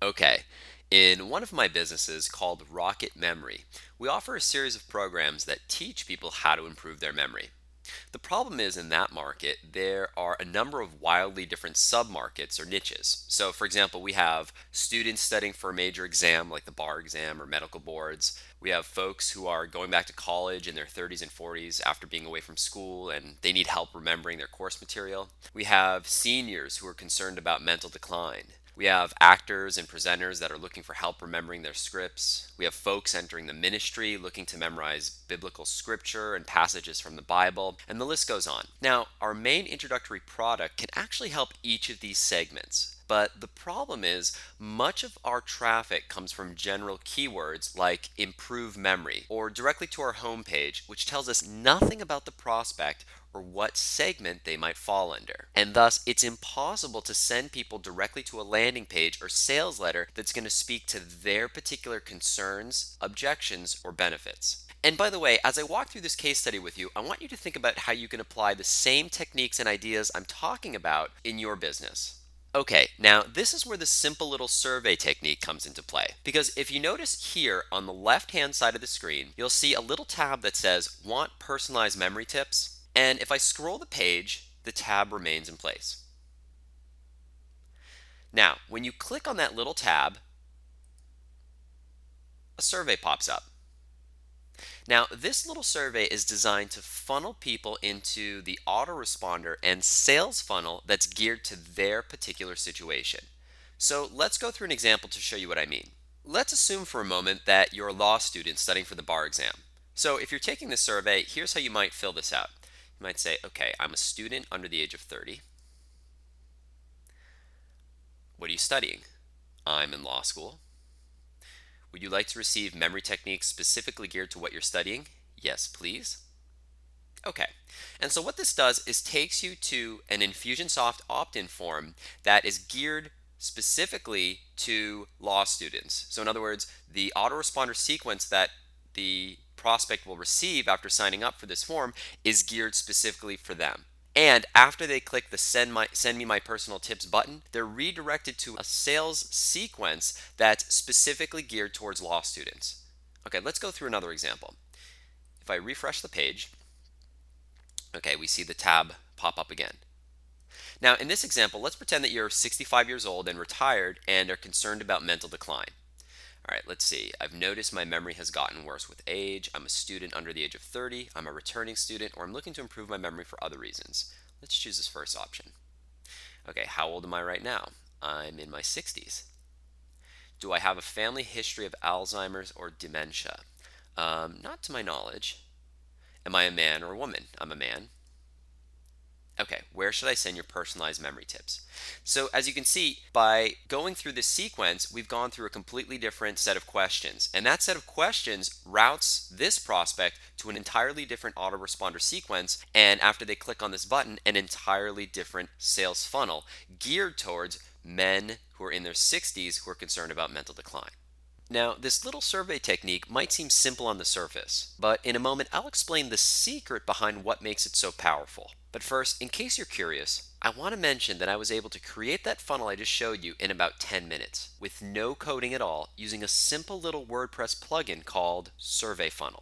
Okay, in one of my businesses called Rocket Memory, we offer a series of programs that teach people how to improve their memory. The problem is in that market, there are a number of wildly different sub-markets or niches. So, for example, we have students studying for a major exam like the bar exam or medical boards. We have folks who are going back to college in their 30s and 40s after being away from school and they need help remembering their course material. We have seniors who are concerned about mental decline. We have actors and presenters that are looking for help remembering their scripts. We have folks entering the ministry looking to memorize biblical scripture and passages from the Bible, and the list goes on. Now, our main introductory product can actually help each of these segments. But the problem is, much of our traffic comes from general keywords like improve memory or directly to our homepage, which tells us nothing about the prospect or what segment they might fall under. And thus, it's impossible to send people directly to a landing page or sales letter that's going to speak to their particular concerns, objections, or benefits. And by the way, as I walk through this case study with you, I want you to think about how you can apply the same techniques and ideas I'm talking about in your business. Okay, now this is where the simple little survey technique comes into play. Because if you notice here on the left-hand side of the screen, you'll see a little tab that says Want Personalized Memory Tips? And if I scroll the page, the tab remains in place. Now, when you click on that little tab, a survey pops up. Now, this little survey is designed to funnel people into the autoresponder and sales funnel that's geared to their particular situation. So let's go through an example to show you what I mean. Let's assume for a moment that you're a law student studying for the bar exam. So if you're taking this survey, here's how you might fill this out. You might say, okay, I'm a student under the age of 30. What are you studying? I'm in law school. Would you like to receive memory techniques specifically geared to what you're studying? Yes, please. Okay, and so what this does is takes you to an Infusionsoft opt-in form that is geared specifically to law students. So in other words, the autoresponder sequence that the prospect will receive after signing up for this form is geared specifically for them. And after they click the send me my personal tips button, they're redirected to a sales sequence that's specifically geared towards law students. Okay, let's go through another example. If I refresh the page, okay, we see the tab pop up again. Now, in this example, let's pretend that you're 65 years old and retired and are concerned about mental decline. All right, let's see. I've noticed my memory has gotten worse with age. I'm a student under the age of 30. I'm a returning student, or I'm looking to improve my memory for other reasons. Let's choose this first option. Okay, how old am I right now? I'm in my 60s. Do I have a family history of Alzheimer's or dementia? Not to my knowledge. Am I a man or a woman? I'm a man. Okay, where should I send your personalized memory tips? So as you can see, by going through this sequence, we've gone through a completely different set of questions. And that set of questions routes this prospect to an entirely different autoresponder sequence. And after they click on this button, an entirely different sales funnel geared towards men who are in their 60s who are concerned about mental decline. Now, this little survey technique might seem simple on the surface, but in a moment I'll explain the secret behind what makes it so powerful. But first, in case you're curious, I want to mention that I was able to create that funnel I just showed you in about 10 minutes with no coding at all using a simple little WordPress plugin called Survey Funnel.